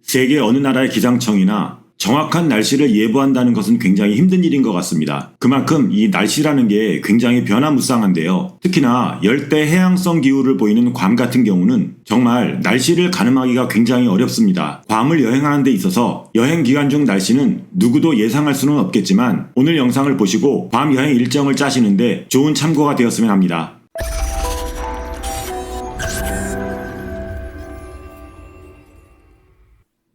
세계 어느 나라의 기상청이나 정확한 날씨를 예보한다는 것은 굉장히 힘든 일인 것 같습니다. 그만큼 이 날씨라는 게 굉장히 변화무쌍한데요. 특히나 열대 해양성 기후를 보이는 괌 같은 경우는 정말 날씨를 가늠하기가 굉장히 어렵습니다. 괌을 여행하는 데 있어서 여행 기간 중 날씨는 누구도 예상할 수는 없겠지만 오늘 영상을 보시고 괌 여행 일정을 짜시는데 좋은 참고가 되었으면 합니다.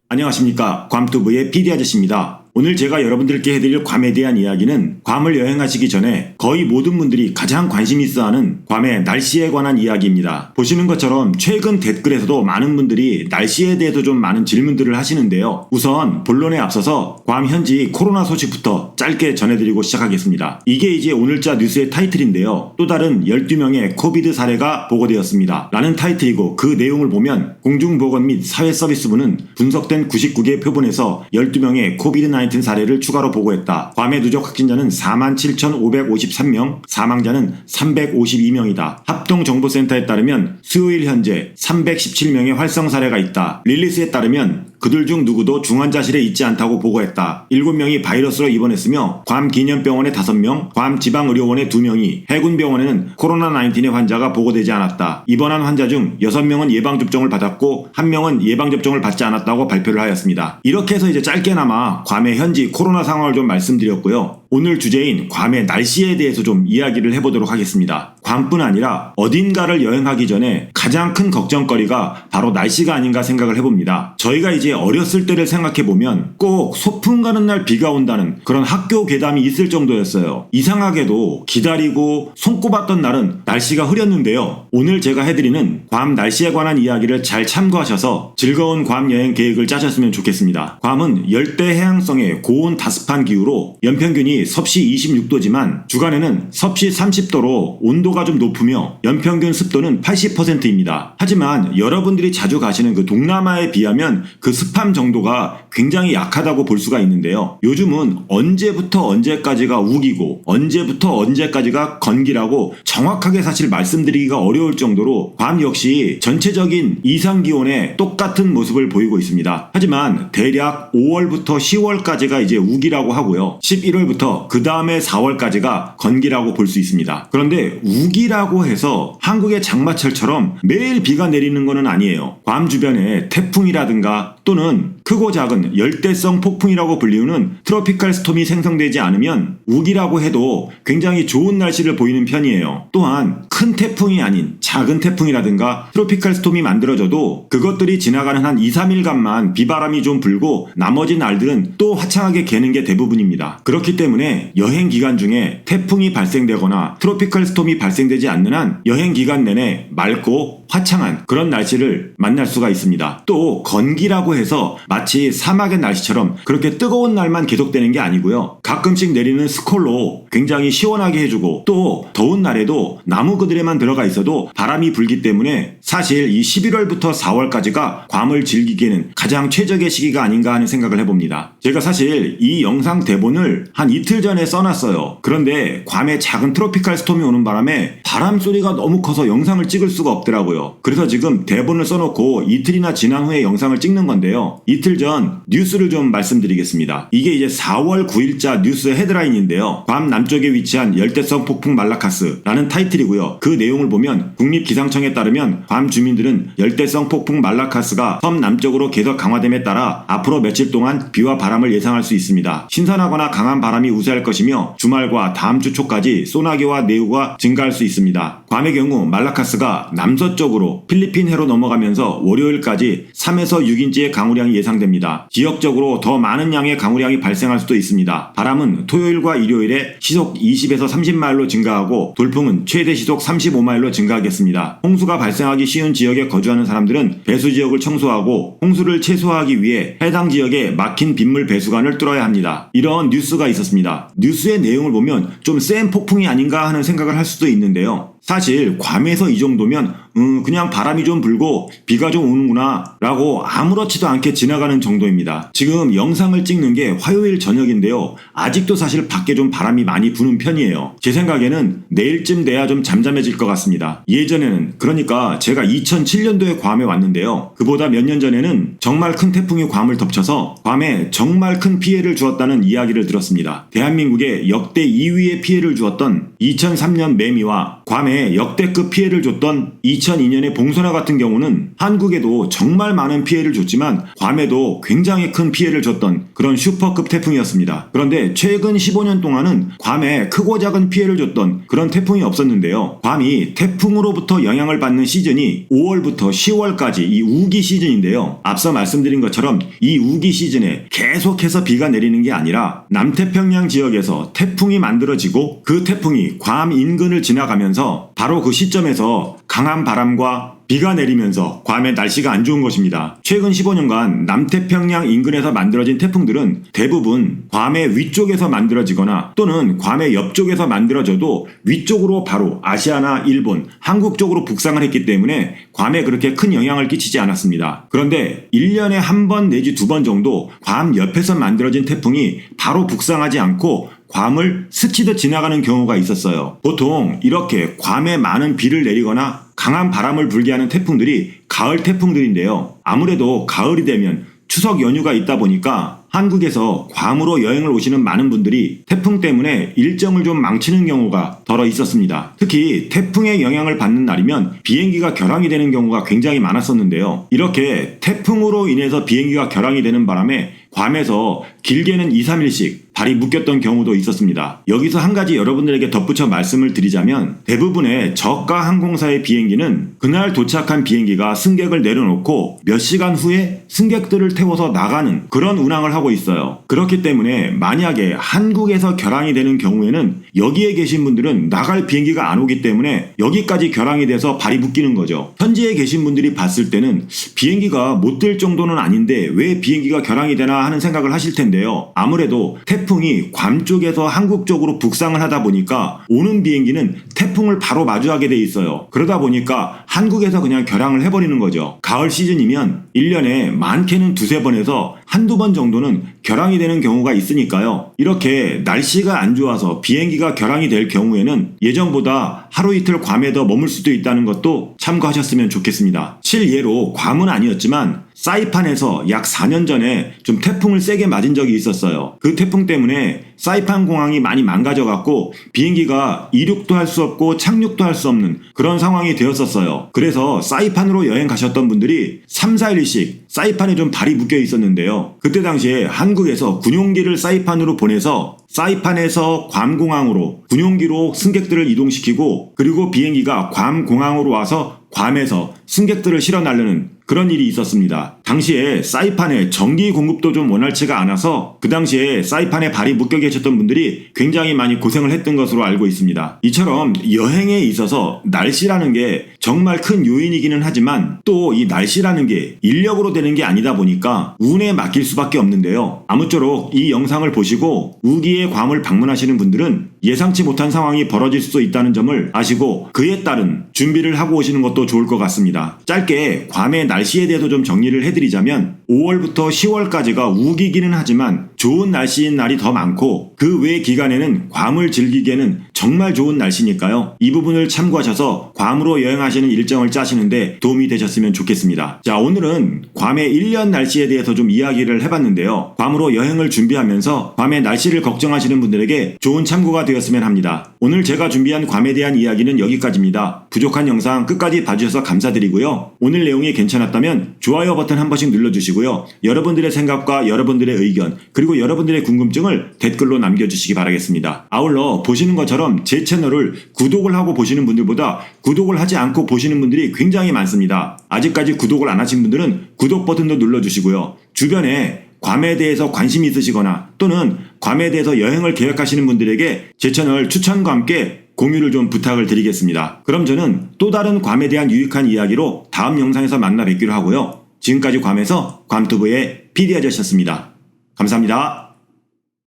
안녕하십니까, 괌투브의 PD 아저씨입니다. 오늘 제가 여러분들께 해드릴 괌에 대한 이야기는 괌을 여행하시기 전에 거의 모든 분들이 가장 관심 있어하는 괌의 날씨에 관한 이야기입니다. 보시는 것처럼 최근 댓글에서도 많은 분들이 날씨에 대해서 좀 많은 질문들을 하시는데요. 우선 본론에 앞서서 괌 현지 코로나 소식부터 짧게 전해드리고 시작하겠습니다. 이게 이제 오늘자 뉴스의 타이틀인데요. 또 다른 12명의 코비드 사례가 보고되었습니다. 라는 타이틀이고 그 내용을 보면 공중보건 및 사회서비스부는 분석된 99개 표본에서 12명의 코비드-19 사례를 추가로 보고했다. 괌의 누적 확진자는 47,553명, 사망자는 352명이다. 합동정보센터에 따르면 수요일 현재 317명의 활성 사례가 있다. 릴리스에 따르면 그들 중 누구도 중환자실에 있지 않다고 보고했다. 7명이 바이러스로 입원했으며 괌 기념병원에 5명, 괌 지방의료원에 2명이, 해군병원에는 코로나19의 환자가 보고되지 않았다. 입원한 환자 중 6명은 예방접종을 받았고 1명은 예방접종을 받지 않았다고 발표를 하였습니다. 이렇게 해서 이제 짧게나마 괌의 현지 코로나 상황을 좀 말씀드렸고요. 오늘 주제인 괌의 날씨에 대해서 좀 이야기를 해보도록 하겠습니다. 괌뿐 아니라 어딘가를 여행하기 전에 가장 큰 걱정거리가 바로 날씨가 아닌가 생각을 해봅니다. 저희가 이제 어렸을 때를 생각해보면 꼭 소풍 가는 날 비가 온다는 그런 학교 괴담이 있을 정도였어요. 이상하게도 기다리고 손꼽았던 날은 날씨가 흐렸는데요. 오늘 제가 해드리는 괌 날씨에 관한 이야기를 잘 참고하셔서 즐거운 괌 여행 계획을 짜셨으면 좋겠습니다. 괌은 열대 해양성의 고온 다습한 기후로 연평균이 섭씨 26도지만 주간에는 섭씨 30도로 온도가 좀 높으며 연평균 습도는 80%입니다. 하지만 여러분들이 자주 가시는 그 동남아에 비하면 그 습함 정도가 굉장히 약하다고 볼 수가 있는데요. 요즘은 언제부터 언제까지가 우기고 언제부터 언제까지가 건기라고 정확하게 사실 말씀드리기가 어려울 정도로 괌 역시 전체적인 이상기온의 똑같은 모습을 보이고 있습니다. 하지만 대략 5월부터 10월까지가 이제 우기라고 하고요. 11월부터 그 다음에 4월까지가 건기라고 볼 수 있습니다. 그런데 우기라고 해서 한국의 장마철처럼 매일 비가 내리는 것은 아니에요. 괌 주변에 태풍이라든가 또는 크고 작은 열대성 폭풍이라고 불리우는 트로피칼 스톰이 생성되지 않으면 우기라고 해도 굉장히 좋은 날씨를 보이는 편이에요. 또한 큰 태풍이 아닌 작은 태풍이라든가 트로피칼 스톰이 만들어져도 그것들이 지나가는 한 2, 3일간만 비바람이 좀 불고 나머지 날들은 또 화창하게 개는 게 대부분입니다. 그렇기 때문에 여행 기간 중에 태풍이 발생되거나 트로피칼 스톰이 발생되지 않는 한 여행 기간 내내 맑고 화창한 그런 날씨를 만날 수가 있습니다. 또 건기라고 해서 마치 사막의 날씨처럼 그렇게 뜨거운 날만 계속되는 게 아니고요. 가끔씩 내리는 스콜로 굉장히 시원하게 해주고 또 더운 날에도 나무 그늘에만 들어가 있어도 바람이 불기 때문에 사실 이 11월부터 4월까지가 괌을 즐기기에는 가장 최적의 시기가 아닌가 하는 생각을 해봅니다. 제가 사실 이 영상 대본을 한 이틀 전에 써놨어요. 그런데 괌에 작은 트로피칼 스톰이 오는 바람에 바람 소리가 너무 커서 영상을 찍을 수가 없더라고요. 그래서 지금 대본을 써놓고 이틀이나 지난 후에 영상을 찍는 건데요. 이틀 전 뉴스를 좀 말씀드리겠습니다. 이게 이제 4월 9일자 뉴스 헤드라인인데요. 괌 남쪽에 위치한 열대성 폭풍 말라카스라는 타이틀이고요. 그 내용을 보면 국립기상청에 따르면 괌 주민들은 열대성 폭풍 말라카스가 섬 남쪽으로 계속 강화됨에 따라 앞으로 며칠 동안 비와 바람을 예상할 수 있습니다. 신선하거나 강한 바람이 우세할 것이며 주말과 다음 주 초까지 소나기와 내우가 증가할 수 있습니다. 괌의 경우 말라카스가 남서쪽으로 필리핀 해로 넘어가면서 월요일까지 3에서 6인치의 강우량이 예상됩니다. 지역적으로 더 많은 양의 강우량이 발생할 수도 있습니다. 바람은 토요일과 일요일에 시속 20에서 30마일로 증가하고 돌풍은 최대 시속 35마일로 증가하겠습니다. 홍수가 발생하기 쉬운 지역에 거주하는 사람들은 배수 지역을 청소하고 홍수를 최소화하기 위해 해당 지역에 막힌 빗물 배수관을 뚫어야 합니다. 이런 뉴스가 있었습니다. 뉴스의 내용을 보면 좀 센 폭풍이 아닌가 하는 생각을 할 수도 있는데요. 사실 괌에서 이 정도면 그냥 바람이 좀 불고 비가 좀 오는구나 라고 아무렇지도 않게 지나가는 정도입니다. 지금 영상을 찍는 게 화요일 저녁인데요. 아직도 사실 밖에 좀 바람이 많이 부는 편이에요. 제 생각에는 내일쯤 돼야 좀 잠잠해질 것 같습니다. 예전에는, 그러니까 제가 2007년도에 괌에 왔는데요. 그보다 몇 년 전에는 정말 큰 태풍이 괌을 덮쳐서 괌에 정말 큰 피해를 주었다는 이야기를 들었습니다. 대한민국에 역대 2위의 피해를 주었던 2003년 매미와 괌에 역대급 피해를 줬던 2002년의 봉선화 같은 경우는 한국에도 정말 많은 피해를 줬지만 괌에도 굉장히 큰 피해를 줬던 그런 슈퍼급 태풍이었습니다. 그런데 최근 15년 동안은 괌에 크고 작은 피해를 줬던 그런 태풍이 없었는데요. 괌이 태풍으로부터 영향을 받는 시즌이 5월부터 10월까지 이 우기 시즌인데요. 앞서 말씀드린 것처럼 이 우기 시즌에 계속해서 비가 내리는 게 아니라 남태평양 지역에서 태풍이 만들어지고 그 태풍이 괌 인근을 지나가면서 바로 그 시점에서 강한 바람과 비가 내리면서 괌의 날씨가 안 좋은 것입니다. 최근 15년간 남태평양 인근에서 만들어진 태풍들은 대부분 괌의 위쪽에서 만들어지거나 또는 괌의 옆쪽에서 만들어져도 위쪽으로 바로 아시아나 일본, 한국 쪽으로 북상을 했기 때문에 괌에 그렇게 큰 영향을 끼치지 않았습니다. 그런데 1년에 한 번 내지 두 번 정도 괌 옆에서 만들어진 태풍이 바로 북상하지 않고 괌을 스치듯 지나가는 경우가 있었어요. 보통 이렇게 괌에 많은 비를 내리거나 강한 바람을 불게 하는 태풍들이 가을 태풍들인데요. 아무래도 가을이 되면 추석 연휴가 있다 보니까 한국에서 괌으로 여행을 오시는 많은 분들이 태풍 때문에 일정을 좀 망치는 경우가 덜어 있었습니다. 특히 태풍의 영향을 받는 날이면 비행기가 결항이 되는 경우가 굉장히 많았었는데요. 이렇게 태풍으로 인해서 비행기가 결항이 되는 바람에 괌에서 길게는 2, 3일씩 발이 묶였던 경우도 있었습니다. 여기서 한 가지 여러분들에게 덧붙여 말씀을 드리자면 대부분의 저가 항공사의 비행기는 그날 도착한 비행기가 승객을 내려놓고 몇 시간 후에 승객들을 태워서 나가는 그런 운항을 하고 있어요. 그렇기 때문에 만약에 한국에서 결항이 되는 경우에는 여기에 계신 분들은 나갈 비행기가 안 오기 때문에 여기까지 결항이 돼서 발이 묶이는 거죠. 현지에 계신 분들이 봤을 때는 비행기가 못 들 정도는 아닌데 왜 비행기가 결항이 되나 하는 생각을 하실 텐데요. 아무래도 태풍이 괌 쪽에서 한국 쪽으로 북상을 하다 보니까 오는 비행기는 태풍을 바로 마주하게 돼 있어요. 그러다 보니까 한국에서 그냥 결항을 해버리는 거죠. 가을 시즌이면 1년에 많게는 두세 번에서 한두 번 정도는 결항이 되는 경우가 있으니까요. 이렇게 날씨가 안 좋아서 비행기가 결항이 될 경우에는 예정보다 하루 이틀 괌에 더 머물 수도 있다는 것도 참고하셨으면 좋겠습니다. 실예로 괌은 아니었지만 사이판에서 약 4년 전에 좀 태풍을 세게 맞은 적이 있었어요. 그 태풍 때문에 사이판 공항이 많이 망가져갖고 비행기가 이륙도 할 수 없고 착륙도 할 수 없는 그런 상황이 되었었어요. 그래서 사이판으로 여행 가셨던 분들이 3, 4일씩 사이판에 좀 발이 묶여 있었는데요. 그때 당시에 한국에서 군용기를 사이판으로 보내서 사이판에서 괌 공항으로 군용기로 승객들을 이동시키고 그리고 비행기가 괌 공항으로 와서 괌에서 승객들을 실어 나르는 그런 일이 있었습니다. 당시에 사이판에 전기 공급도 좀 원활치가 않아서 그 당시에 사이판에 발이 묶여 계셨던 분들이 굉장히 많이 고생을 했던 것으로 알고 있습니다. 이처럼 여행에 있어서 날씨라는 게 정말 큰 요인이기는 하지만 또 이 날씨라는 게 인력으로 되는 게 아니다 보니까 운에 맡길 수밖에 없는데요. 아무쪼록 이 영상을 보시고 우기의 괌을 방문하시는 분들은 예상치 못한 상황이 벌어질 수도 있다는 점을 아시고 그에 따른 준비를 하고 오시는 것도 좋을 것 같습니다. 짧게 괌의 날씨에 대해서 좀 정리를 해드리자면 5월부터 10월까지가 우기기는 하지만 좋은 날씨인 날이 더 많고 그 외 기간에는 괌을 즐기기에는 정말 좋은 날씨니까요. 이 부분을 참고하셔서 괌으로 여행하시는 일정을 짜시는데 도움이 되셨으면 좋겠습니다. 자, 오늘은 괌의 1년 날씨에 대해서 좀 이야기를 해봤는데요. 괌으로 여행을 준비하면서 괌의 날씨를 걱정하시는 분들에게 좋은 참고가 되었으면 합니다. 오늘 제가 준비한 괌에 대한 이야기는 여기까지입니다. 부족한 영상 끝까지 봐주셔서 감사드리고요. 오늘 내용이 괜찮았다면 좋아요 버튼 한 번씩 눌러주시고요. 여러분들의 생각과 여러분들의 의견 그리고 여러분들의 궁금증을 댓글로 남겨주시기 바라겠습니다. 아울러 보시는 것처럼 제 채널을 구독을 하고 보시는 분들보다 구독을 하지 않고 보시는 분들이 굉장히 많습니다. 아직까지 구독을 안 하신 분들은 구독 버튼도 눌러주시고요. 주변에 괌에 대해서 관심이 있으시거나 또는 괌에 대해서 여행을 계획하시는 분들에게 제 채널 추천과 함께 공유를 좀 부탁을 드리겠습니다. 그럼 저는 또 다른 괌에 대한 유익한 이야기로 다음 영상에서 만나 뵙기로 하고요. 지금까지 괌에서 괌투브의 PD 아저씨였습니다. 감사합니다.